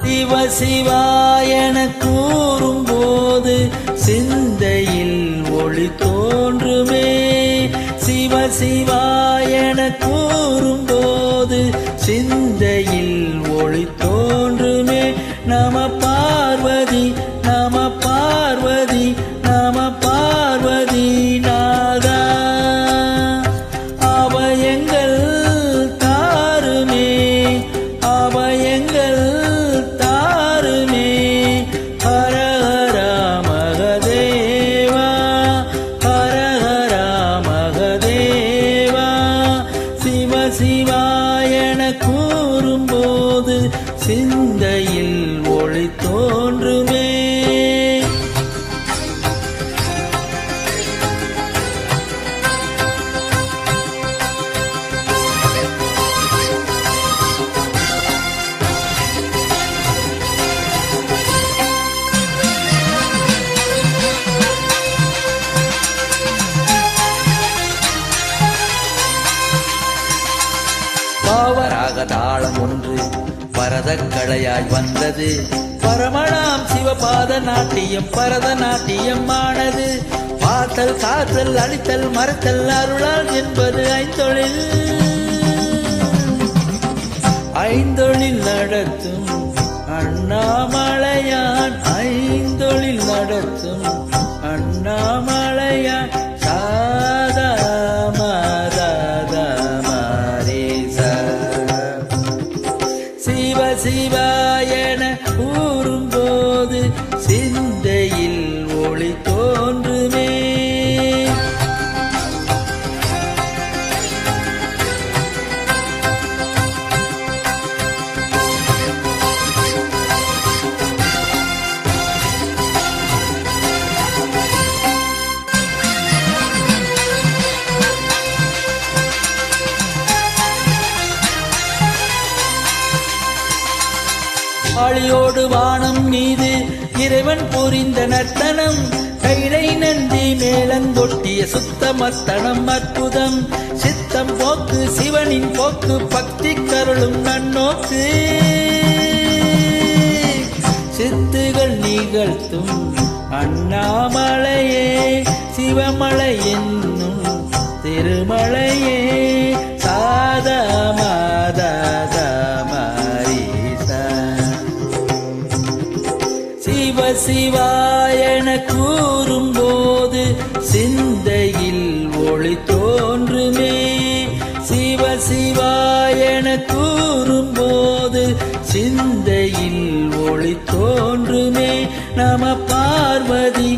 சிவ சிவாயன கூறும்போது சிந்தையில் ஒளி தோன்றுமே. சிவ சிவாயன கூறும்போது சிந்தையில் ஒளி தோன்றுமே. நம பார்வதி நம பார்வதி நம பார்வதி நாதா. அபயங்கள் தாருமே அபயங்கள் தாருமே. ஹர ஹர மகதேவா ஹர ஹர மகதேவா. சிவ சிவாயன கூறும்போது சிந்தையில் ஒளி தோன்றுமே. பாவராக தாளம் ஒன்று பரதக்கலையாய் வந்தது. பரமணாம் சிவபாத நாட்டியம் பரதநாட்டியம் ஆனது. பார்த்தல் காத்தல் அழித்தல் மறத்தல் அருளால் என்பது ஐந்தொழில். ஐந்தொழில் நடத்தும் அண்ணாமலையான் ஐந்தொழில் நடத்தும் அண்ணாமலையான். சாதா சிவ சிவாயன கூறும்போது சிந்தையில் ஒளி தோன்றுமே. ஆழியோடு வானம் மீது இறைவன் புரிந்த நர்த்தனம். கைலை நந்தி மேலங்கொட்டிய சுத்தமத்தனம் அற்புதம். சித்தம் போக்கு சிவனின் போக்கு பக்தி கருளும் நன்னோக்கு. சித்துகள் நிகழ்த்தும் அண்ணாமலையே சிவமலை என்னும் திருமலையே. சாதா மாதா சிவ சிவாயன கூறும்போது சிந்தையில் ஒளி தோன்றுமே. சிவ சிவாயன கூறும்போது சிந்தையில் ஒளி தோன்றுமே. நம பார்வதி